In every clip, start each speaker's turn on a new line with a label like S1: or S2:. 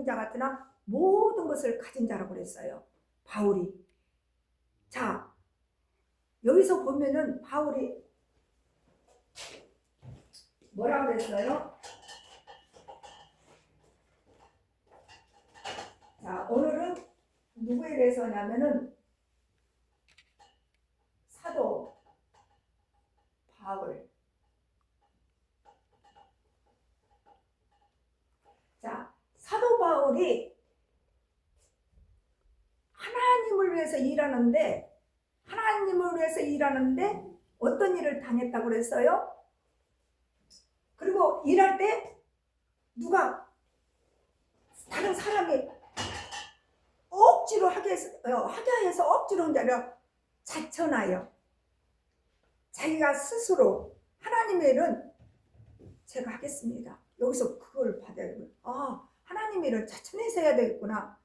S1: 자 같으나 모든 것을 가진 자라고 그랬어요. 바울이. 자, 여기서 보면은 바울이 뭐라고 그랬어요? 자, 오늘은 누구에 대해서냐면은 사도 바울. 자, 사도 바울이 하나님을 위해서 일하는데 어떤 일을 당했다고 그랬어요? 그리고 일할 때 누가 다른 사람이 억지로 하게 해서 억지로 한 게 아니라 자천하여 자기가 스스로 하나님의 일은 제가 하겠습니다. 여기서 그걸 받아야 돼요. 아, 하나님의 일은 자천해서 해야 되겠구나.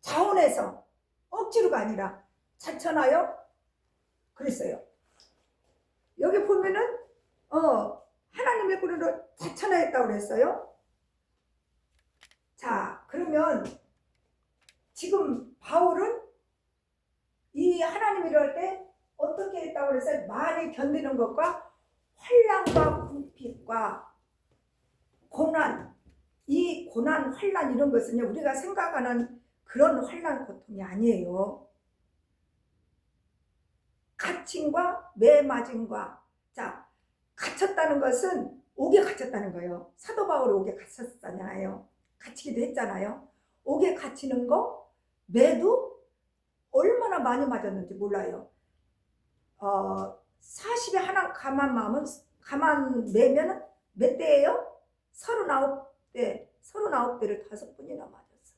S1: 자원해서 억지로가 아니라 자천하여 그랬어요. 여기 보면은 하나님의 꾼으로 자천하였다고 그랬어요. 자, 그러면 지금 바울은 이 하나님 일을 할 때 어떻게 했다고 그랬어요? 많이 견디는 것과 환난과 궁핍과 고난, 이 고난, 환난 이런 것은요, 우리가 생각하는 그런 환난 고통이 아니에요. 갇힘과 매맞음과, 자, 갇혔다는 것은 옥에 갇혔다는 거예요. 사도 바울이 옥에 갇혔잖아요. 갇히기도 했잖아요. 옥에 갇히는 거, 매도 얼마나 많이 맞았는지 몰라요. 40에 하나 가만 매면 몇 대예요? 39대, 39대를 5번이나 맞았어.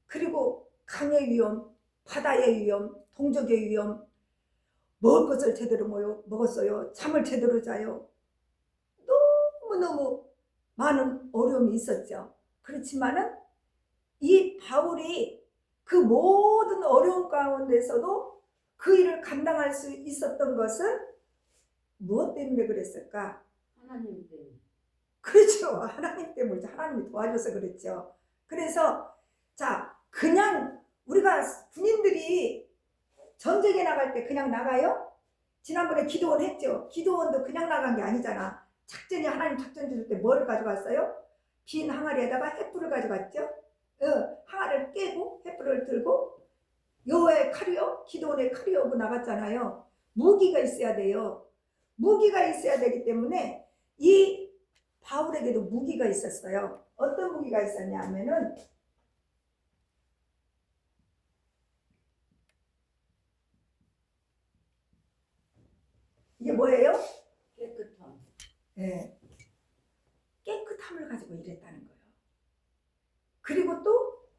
S1: 그리고 강의 위험, 바다의 위험, 동족의 위험, 먹을 것을 제대로 먹었어요. 잠을 제대로 자요. 너무너무 많은 어려움이 있었죠. 그렇지만은 이 바울이 그 모든 어려움 가운데서도 그 일을 감당할 수 있었던 것은 무엇 때문에 그랬을까?
S2: 하나님 때문에.
S1: 그렇죠. 하나님 때문이죠. 하나님이 도와줘서 그랬죠. 그래서 자, 그냥 우리가 군인들이 전쟁에 나갈 때 그냥 나가요? 지난번에 기도원 했죠. 기도원도 그냥 나간 게 아니잖아. 작전이 하나님 작전 줄 때 뭘 가져갔어요? 빈 항아리에다가 횃불을 가져갔죠. 항아리를 깨고 횃불을 들고 여호와의 칼이요, 기도원의 칼이요 나갔잖아요. 무기가 있어야 돼요. 무기가 있어야 되기 때문에 이 바울에게도 무기가 있었어요. 어떤 무기가 있었냐 하면은 이게 뭐예요?
S2: 깨끗함.
S1: 네. 깨끗함을 가지고 일했다는 거예요. 그리고 또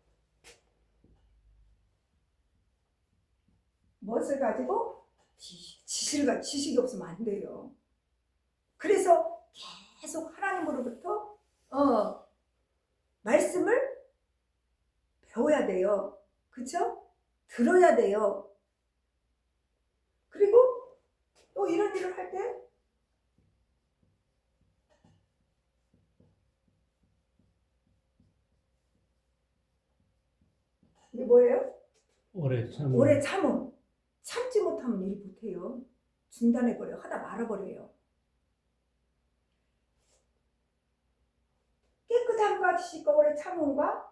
S1: 무엇을 가지고? 지식이 없으면 안 돼요. 그래서 계속 하나님으로부터 말씀을 배워야 돼요. 그쵸? 들어야 돼요. 그리고 또 이런 일을 할 때 이게 뭐예요?
S3: 오래 참음.
S1: 오래 참음. 참지 못하면 일 못해요. 중단해버려요. 하다 말아버려요. 깨끗함과 지식과 오래 참음과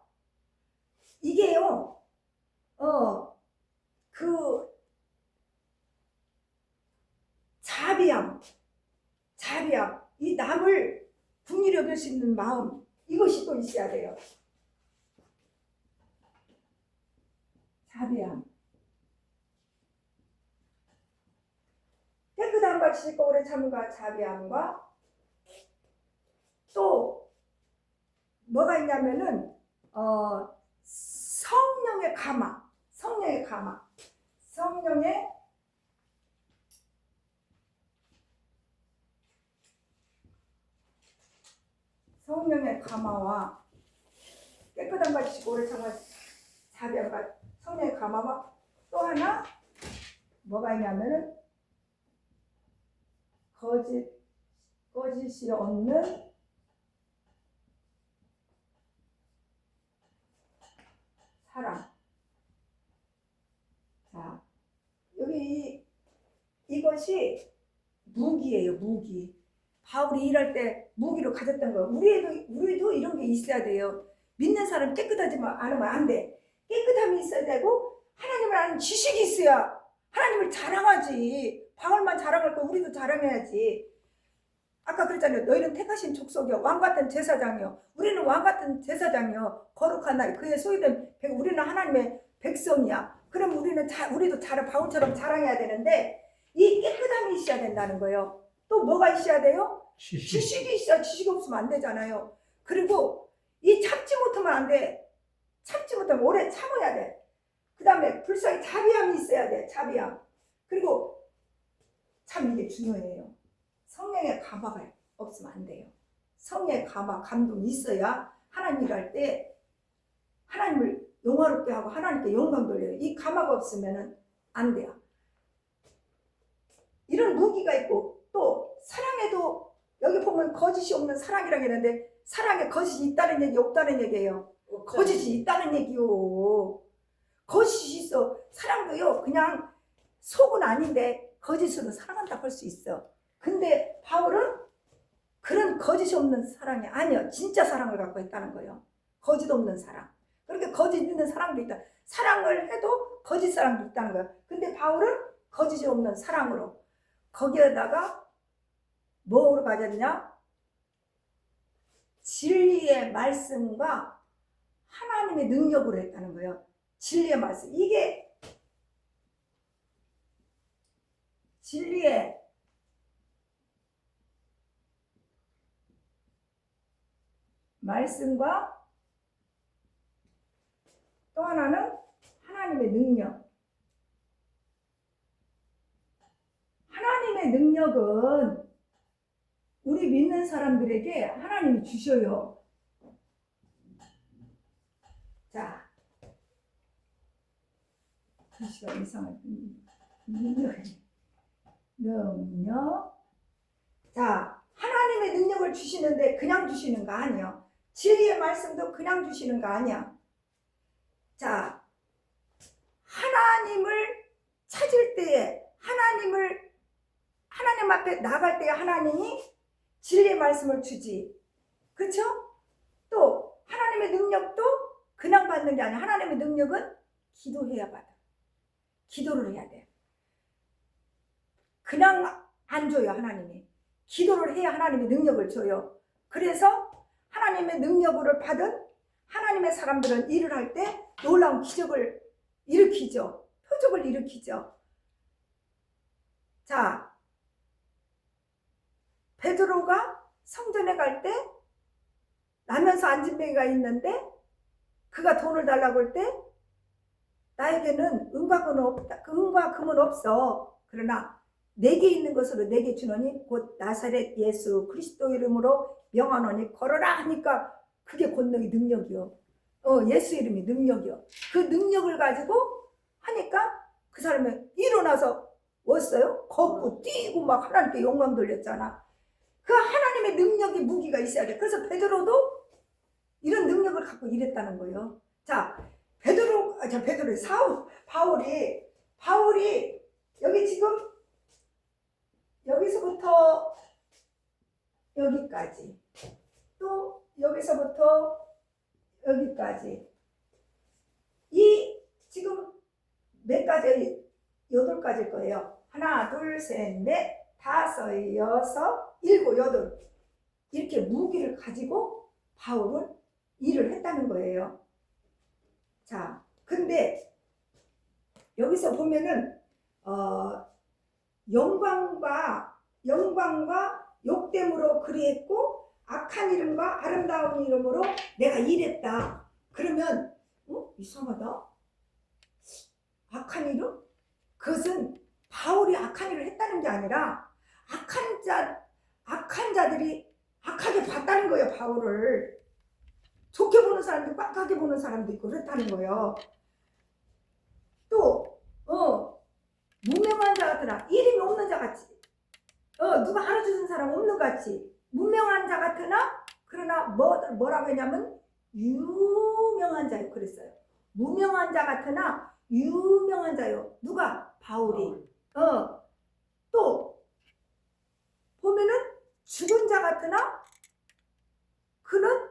S1: 이게요. 그 자비함, 이 남을 긍휼히 여길 수 있는 마음, 이것이 또 있어야 돼요. 자비함. 깨끗함과 지식과 오래 참음과 자비함과 또 뭐가 있냐면은 성령의 감화, 성령의 감화와 깨끗함과 지식과 오래 참음과 자비함과 성령의 감화와 또 하나 뭐가 있냐면은 거짓이 없는 사랑. 자, 여기 이것이 무기예요, 무기. 바울이 일할 때 무기로 가졌던 거. 우리도 이런 게 있어야 돼요. 믿는 사람 깨끗하지 않으면 안 돼. 깨끗함이 있어야 되고 하나님을 아는 지식이 있어야 하나님을 자랑하지. 바울만 자랑할 거 우리도 자랑해야지. 아까 그랬잖아요. 너희는 택하신 족속이요, 왕같은 제사장이요. 우리는 왕같은 제사장이요, 거룩한 날 그의 소유된 우리는 하나님의 백성이야. 그럼 우리도 바울처럼 자랑해야 되는데 이 깨끗함이 있어야 된다는 거예요. 또 뭐가 있어야 돼요? 지식이 있어야. 지식이 없으면 안 되잖아요. 그리고 이 참지 못하면 안 돼. 참지 못하면 오래 참아야 돼. 그 다음에 불쌍히 자비함이 있어야 돼. 자비함. 그리고 참 이게 중요해요. 성령의 감화가 없으면 안 돼요. 성령의 감화, 감동이 있어야 하나님 일할 때 하나님을 영화롭게 하고 하나님께 영광 돌려요. 이 감화가 없으면 안 돼요. 이런 무기가 있고 또 사랑에도 여기 보면 거짓이 없는 사랑이라고 했는데 사랑에 거짓이 있다는 얘기 없다는 얘기예요. 거짓이 있다는 얘기요. 거짓이 있어. 사랑도요 그냥 속은 아닌데 거짓으로 사랑한다 할 수 있어. 근데 바울은 그런 거짓이 없는 사랑이 아니야. 진짜 사랑을 갖고 있다는 거예요. 거짓 없는 사랑. 그렇게 거짓 있는 사랑도 있다. 사랑을 해도 거짓 사랑도 있다는 거예요. 근데 바울은 거짓이 없는 사랑으로 거기에다가 뭐로 가졌냐? 진리의 말씀과 하나님의 능력으로 했다는 거예요. 진리의 말씀. 이게 진리의 말씀과 또 하나는 하나님의 능력. 하나님의 능력은 우리 믿는 사람들에게 하나님이 주셔요. 자, 글씨가 이상한 능력. 자, 하나님의 능력을 주시는데 그냥 주시는 거 아니에요. 진리의 말씀도 그냥 주시는 거 아니야. 자, 하나님을 찾을 때에 하나님 앞에 나갈 때에 하나님이 진리의 말씀을 주지. 그렇죠? 또 하나님의 능력도 그냥 받는 게 아니야. 하나님의 능력은 기도해야 받아. 기도를 해야 돼. 그냥 안 줘요, 하나님이. 기도를 해야 하나님의 능력을 줘요. 그래서 하나님의 능력을 받은 하나님의 사람들은 일을 할 때 놀라운 기적을 일으키죠. 표적을 일으키죠. 자, 베드로가 성전에 갈 때 나면서 안진뱅이가 있는데 그가 돈을 달라고 할 때 나에게는 은과 금은 없어. 그러나 내게 있는 것으로 내게 주노니 곧 나사렛 예수 그리스도 이름으로 명하노니 걸어라 하니까 그게 권능이 능력이요. 예수 이름이 능력이요. 그 능력을 가지고 하니까 그 사람이 일어나서 왔어요. 걷고 뛰고 막 하나님께 영광 돌렸잖아. 그 하나님의 능력이 무기가 있어야 돼. 그래서 베드로도 이런 능력을 갖고 일했다는 거예요. 자, 바울이 여기 지금 여기서부터 여기까지 또 여기서부터 여기까지 이 지금 몇 가지? 8가지일 거예요. 하나, 둘, 셋, 넷, 다섯, 여섯, 일곱, 여덟 이렇게 무기를 가지고 바울은 일을 했다는 거예요. 자, 근데 여기서 보면은 영광과 욕됨으로 그리했고 악한 이름과 아름다운 이름으로 내가 일했다. 그러면 이상하다. 악한 이름? 그것은 바울이 악한 일을 했다는 게 아니라 악한 자들이 악하게 봤다는 거예요. 바울을 좋게 보는 사람도 있고 악하게 보는 사람도 있고 그렇다는 거예요. 또 무명한 자 같으나 이름이 없는 자 같이 누가 알아주는 사람 없는 것 같이 무명한 자 같으나 그러나 뭐라고 했냐면 유명한 자요. 그랬어요. 무명한 자 같으나 유명한 자요. 누가? 바울이. 또 보면은 죽은 자 같으나 그는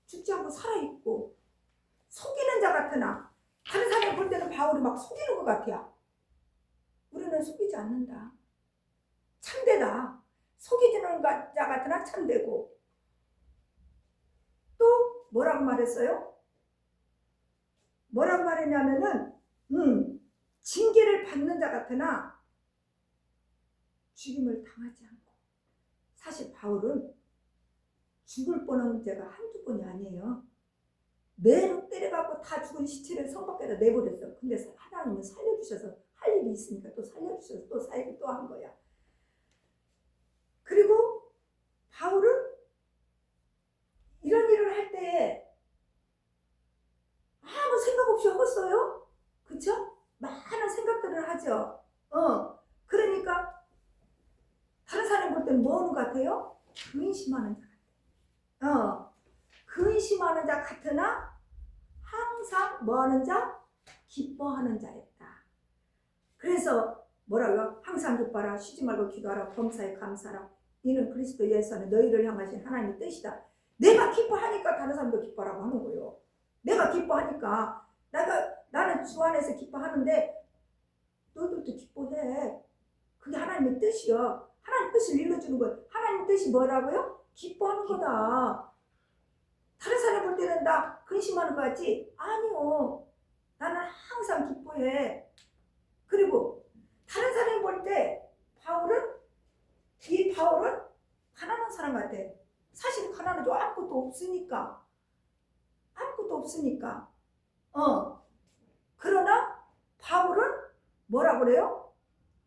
S1: 죽지 않고 살아있고, 속이는 자 같으나, 다른 사람이 볼 때는 바울이 막 속이는 것 같아요. 우리는 속이지 않는다. 참되다. 속이지는 자 같으나 참되고. 또 뭐라고 말했어요? 뭐라고 말했냐면은 징계를 받는 자 같으나 죽임을 당하지 않고. 사실 바울은 죽을 뻔한 죄가 한두 번이 아니에요. 매로 때려갖고 다 죽은 시체를 성 밖에다 내버렸어. 근데 하나님은 살려주셔서, 할 일이 있으니까 또 살려주셔서 또 살고 또 한 거야. 그리고 바울은 이런 일을 할 때 아무 생각 없이 하겠어요. 그쵸? 많은 생각들을 하죠. 그러니까 다른 사람 볼 때는 뭐 하는 것 같아요? 근심하는 자 같아요. 근심하는 자 같으나 항상 뭐 하는 자? 기뻐하는 자였다. 그래서 뭐라고요? 항상 기뻐하라, 쉬지 말고 기도하라, 범사에 감사하라. 이는 그리스도 예수 안에 너희를 향하신 하나님의 뜻이다. 내가 기뻐하니까 다른 사람도 기뻐하라고 하는 거예요. 내가 기뻐하니까 나는 주 안에서 기뻐하는데 너희들도 기뻐해. 그게 하나님의 뜻이야. 하나님 뜻을 일러주는 거예요. 하나님 뜻이 뭐라고요? 기뻐하는 거다. 다른 사람 볼 때는 나 근심하는 거 같지? 아니요. 나는 항상 기뻐해. 그리고 다른 사람이 볼 때 이 바울은 가난한 사람 같아. 사실 가난하죠. 아무것도 없으니까. 그러나 바울은 뭐라 그래요?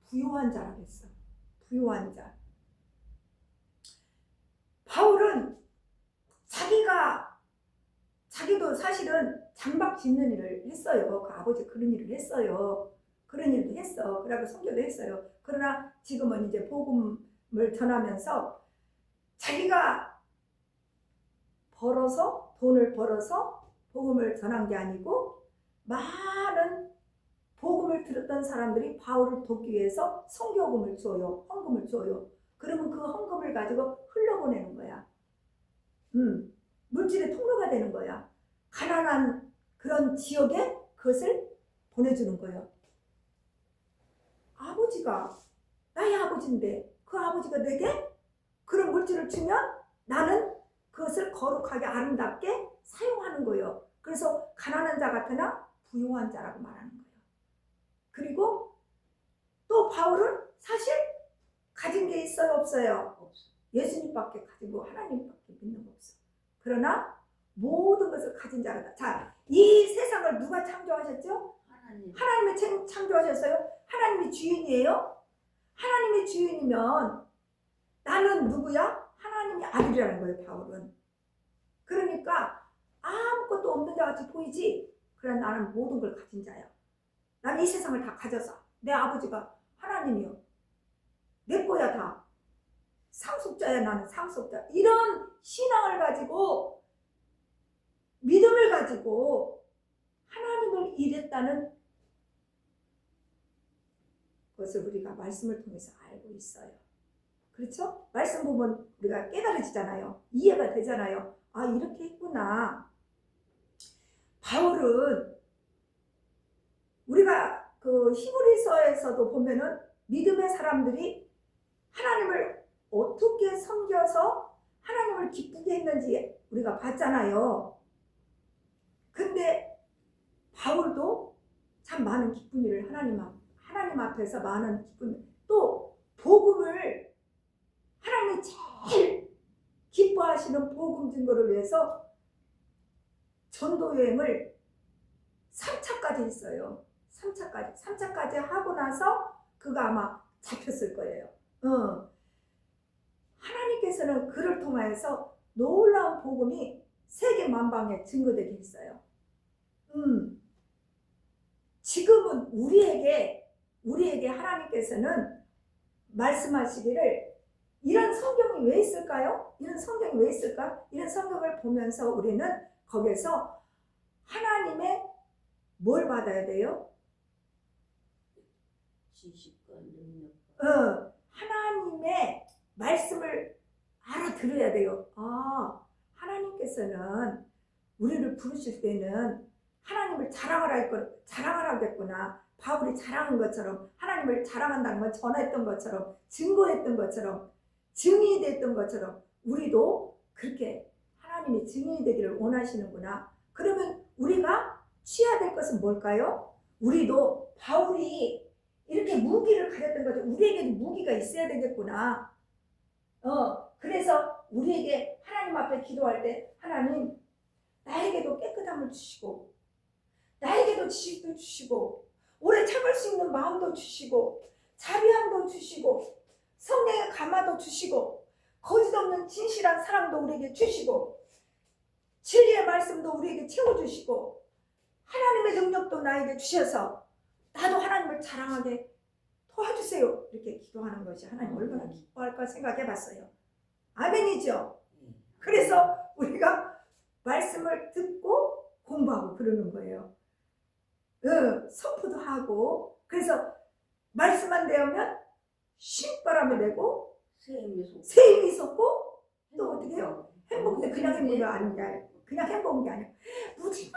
S1: 부요한 자라고 했어. 부요한 자. 바울은 자기도 사실은 장막 짓는 일을 했어요. 그 아버지 그런 일을 했어요. 그런 일도 했어. 그리고 선교도 했어요. 그러나 지금은 이제 복음을 전하면서 자기가 돈을 벌어서 복음을 전한 게 아니고, 많은 복음을 들었던 사람들이 바울을 돕기 위해서 선교금을 줘요. 헌금을 줘요. 그러면 그 헌금을 가지고 흘려보내는 거야. 물질의 통로가 되는 거야. 가난한 그런 지역에 그것을 보내주는 거예요. 아버지가 나의 아버지인데 그 아버지가 내게 그런 물질을 주면 나는 그것을 거룩하게 아름답게 사용하는 거예요. 그래서 가난한 자 같으나 부요한 자라고 말하는 거예요. 그리고 또 바울은 사실 가진 게 있어요, 없어요? 예수님밖에 가지고 하나님밖에 믿는 거 없어. 그러나 모든 것을 가진 자라다. 자, 이 세상을 누가 창조하셨죠? 하나님이 창조하셨어요. 하나님이 주인이에요. 하나님이 주인이면 나는 누구야? 하나님의 아들이라는 거예요, 바울은. 그러니까 아무것도 없는 자 같이 보이지? 그러나 나는 모든 걸 가진 자야. 나는 이 세상을 다 가져서, 내 아버지가 하나님이요. 내 거야 다. 상속자야, 나는 상속자. 이런 신앙을 가지고, 믿음을 가지고 하나님을 잃었다는 것을 우리가 말씀을 통해서 알고 있어요. 그렇죠? 말씀 보면 우리가 깨달아지잖아요. 이해가 되잖아요. 아, 이렇게 했구나. 바울은 우리가 그 히브리서에서도 보면은 믿음의 사람들이 하나님을 어떻게 섬겨서 하나님을 기쁘게 했는지 우리가 봤잖아요. 근데 바울도 참 많은 기쁜 일을 하나님 앞에서 많은 기쁜, 또 복음을 하나님이 제일 기뻐하시는 복음 증거를 위해서 전도 여행을 3차까지 했어요. 3차까지 하고 나서 그가 아마 잡혔을 거예요. 하나님께서는 그를 통하여서 놀라운 복음이 세계 만방에 증거되게 했어요. 지금은 우리에게 하나님께서는 말씀하시기를, 이런 성경이 왜 있을까요? 이런 성경이 왜 있을까? 이런 성경을 보면서 우리는 거기에서 하나님의 뭘 받아야 돼요?
S2: 지식과 능력과
S1: 하나님의 말씀을 알아들어야 돼요. 하나님께서는 우리를 부르실 때는 하나님을 자랑하라겠구나. 바울이 자랑한 것처럼, 하나님을 자랑한다는 건 전했던 것처럼, 증거했던 것처럼, 증인이 됐던 것처럼 우리도 그렇게 하나님이 증인이 되기를 원하시는구나. 그러면 우리가 취해야 될 것은 뭘까요? 우리도 바울이 이렇게 무기를 가졌던 거죠. 우리에게도 무기가 있어야 되겠구나. 그래서 우리에게 하나님 앞에 기도할 때 하나님 나에게도 깨끗함을 주시고 나에게도 지식도 주시고 오래 참을 수 있는 마음도 주시고 자비함도 주시고 성령의 감화도 주시고 거짓 없는 진실한 사랑도 우리에게 주시고 진리의 말씀도 우리에게 채워주시고 하나님의 능력도 나에게 주셔서 나도 하나님을 자랑하게 도와주세요. 이렇게 기도하는 것이 하나님 얼마나 기뻐할까 생각해 봤어요. 아멘이죠. 그래서 우리가 말씀을 듣고 공부하고 그러는 거예요. 선포도 하고 그래서 말씀만 되면 신바람을 내고 새 힘이 솟고 또 어떻게 해요? 행복한데 그냥 행복이 아니야. 그냥 행복한 게 아니야. 무지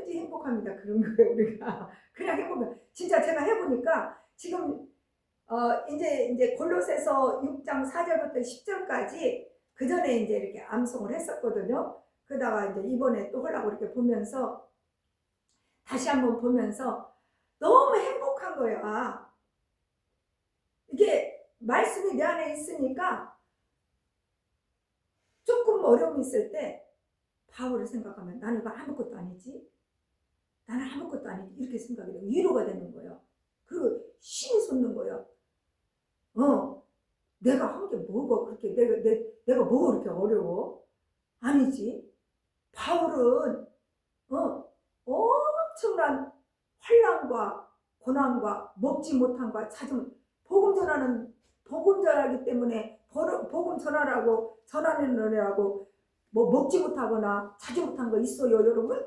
S1: 행복합니다. 그런 거예요. 우리가 그냥 행복해. 진짜 제가 해보니까 지금 이제 골로새서 6장 4절부터 10절까지 그 전에 이제 이렇게 암송을 했었거든요. 그러다가 이제 이번에 또 하려고 이렇게 보면서 다시 한번 보면서 너무 행복한 거야. 이게 말씀이 내 안에 있으니까 조금 어려움이 있을 때 바울을 생각하면 나는 이거 아무것도 아니지. 나는 아무것도 아니지. 이렇게 생각이 돼요. 위로가 되는 거예요. 그리고 힘이 솟는 거예요. 내가 한 게 뭐고 그렇게 내가 뭐가 그렇게 어려워? 아니지. 바울은 엄청난 환난과 고난과 먹지 못함과 찾음 복음 전하기 때문에 복음 전하느라고 뭐 먹지 못하거나 자지 못한 거 있어요, 여러분?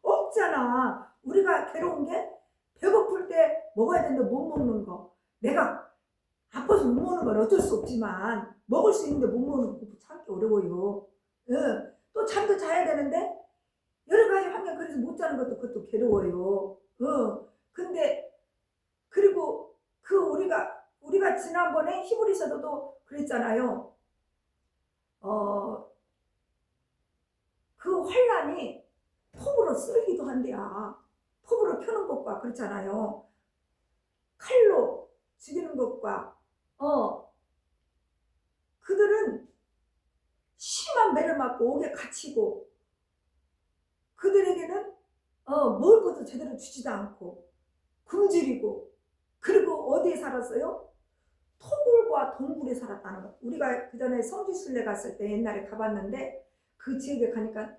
S1: 없잖아. 우리가 괴로운 게 배고플 때 먹어야 되는데 못 먹는 거. 내가 아파서 못 먹는 건 어쩔 수 없지만 먹을 수 있는데 못 먹는 거 참기 어려워요. 또 잠도 자야 되는데 여러 가지 환경 그래서 못 자는 것도 그것도 괴로워요. 근데 그리고 우리가 지난번에 히브리서도 그랬잖아요. 그 환란이 톱으로 썰기도 한대야. 톱으로 켜는 것과 그렇잖아요. 칼로 죽이는 것과 그들은 심한 매를 맞고 옥에 갇히고 그들에게는 먹을 것도 제대로 주지도 않고 굶주리고 그리고 어디에 살았어요? 토굴과 동굴에 살았다는 거. 우리가 그 전에 성지순례 갔을 때 옛날에 가봤는데 그 지역에 가니까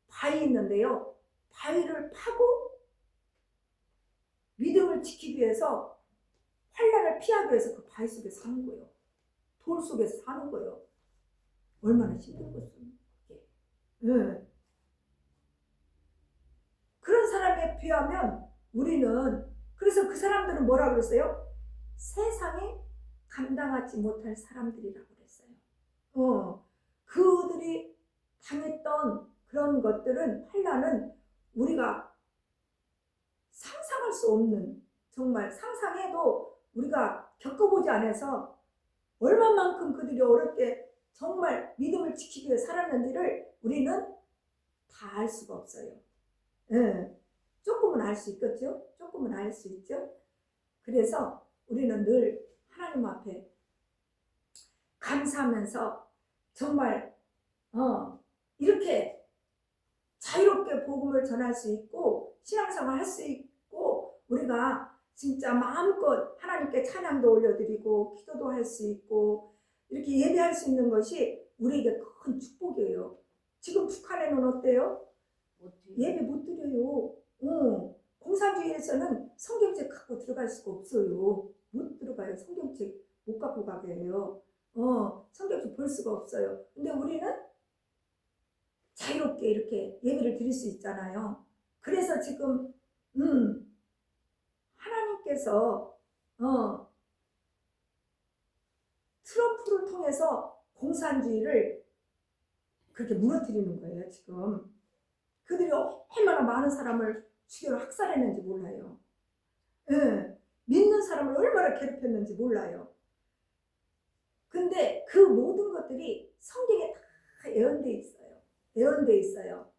S1: 바위 있는데요. 바위를 파고 믿음을 지키기 위해서 환난을 피하기 위해서 그 바위 속에 사는 거예요. 돌 속에서 사는 거예요. 얼마나 힘들겠어요. 네. 그런 사람에 비하면 우리는 그래서 그 사람들은 뭐라고 그랬어요? 세상에 감당하지 못할 사람들이라고 그랬어요. 그들이 당했던 그런 것들은 환난은 우리가 상상할 수 없는 정말 상상해도 우리가 겪어보지 않아서 얼마만큼 그들이 어렵게 정말 믿음을 지키기 위해 살았는지를 우리는 다 알 수가 없어요. 조금은 알 수 있겠죠? 조금은 알 수 있죠? 그래서 우리는 늘 하나님 앞에 감사하면서 정말 이렇게 자유롭게 복음을 전할 수 있고 신앙생활 할 수 있고 우리가 진짜 마음껏 하나님께 찬양도 올려드리고 기도도 할 수 있고 이렇게 예배할 수 있는 것이 우리에게 큰 축복이에요. 지금 북한에는 어때요? 예배 못 드려요. 공산주의에서는 성경책 갖고 들어갈 수가 없어요. 못 들어가요. 성경책 못 갖고 가게 해요. 성경책 볼 수가 없어요. 근데 우리는 자유롭게 이렇게 예배를 드릴 수 있잖아요. 그래서 지금 하나님께서 트럼프를 통해서 공산주의를 그렇게 무너뜨리는 거예요. 지금 그들이 얼마나 많은 사람을 죽여 학살했는지 몰라요. 예, 믿는 사람을 얼마나 괴롭혔는지 몰라요. 근데 그 모든 것들이 성경에 다 예언돼 있어요. 예언돼 있어요.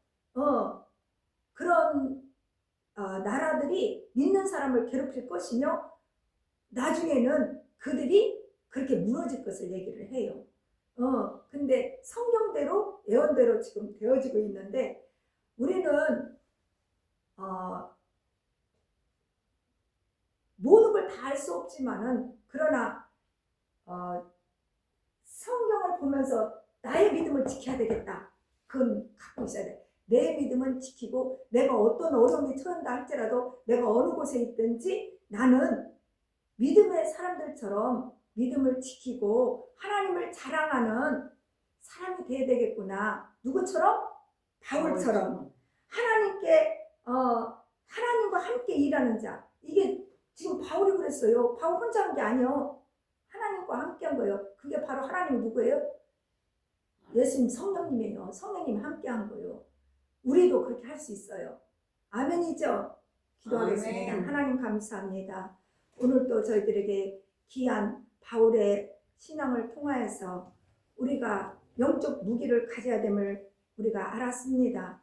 S1: 그런 나라들이 믿는 사람을 괴롭힐 것이며 나중에는 그들이 그렇게 무너질 것을 얘기를 해요. 근데 성경대로 예언대로 지금 되어지고 있는데 우리는 모든 걸 다 할 수 없지만은 그러나 성경을 보면서 나의 믿음을 지켜야 되겠다. 그건 갖고 있어야 돼. 내 믿음은 지키고 내가 어떤 어려움이 처한다 할지라도 내가 어느 곳에 있든지 나는 믿음의 사람들처럼 믿음을 지키고 하나님을 자랑하는 사람이 돼야 되겠구나. 누구처럼? 바울처럼. 하나님과 함께 일하는 자. 이게 지금 바울이 그랬어요. 바울 혼자 한 게 아니에요. 하나님과 함께 한 거예요. 그게 바로 하나님이 누구예요? 예수님 성령님이에요. 성령님이 함께 한 거예요. 우리도 그렇게 할 수 있어요. 아멘이죠? 기도하겠습니다.
S2: 아멘.
S1: 하나님 감사합니다. 오늘도 저희들에게 귀한 바울의 신앙을 통하여서 우리가 영적 무기를 가져야 됨을 우리가 알았습니다.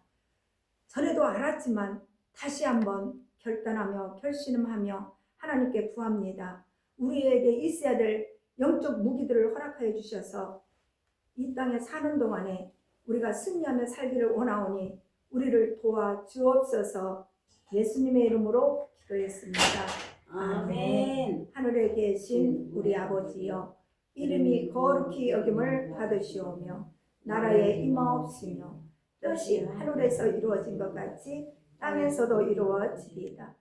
S1: 전에도 알았지만 다시 한번 결단하며 결심하며 하나님께 구합니다. 우리에게 있어야 될 영적 무기들을 허락하여 주셔서 이 땅에 사는 동안에 우리가 승리하며 살기를 원하오니 우리를 도와 주옵소서. 예수님의 이름으로 기도했습니다.
S2: 아멘.
S1: 하늘에 계신 우리 아버지여, 이름이 거룩히 여김을 받으시오며 나라에 임하옵시며 뜻이 하늘에서 이루어진 것 같이 땅에서도 이루어지리이다.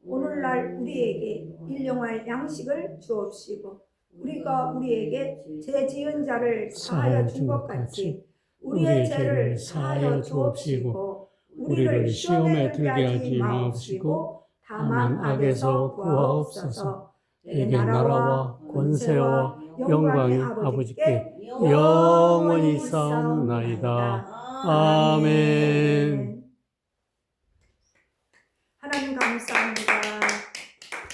S1: 오늘날 우리에게 일용할 양식을 주옵시고 우리가 우리에게 죄 지은 자를 사하여 준 것 같이 우리의 죄를 사하여 주옵시고 우리를 시험에 들게 하지 마옵시고 다만 악에서 구하옵소서.
S3: 내게 나라와 권세와 영광이 아버지께 영원히 있사옵나이다. 아멘.
S1: 하나님 감사합니다.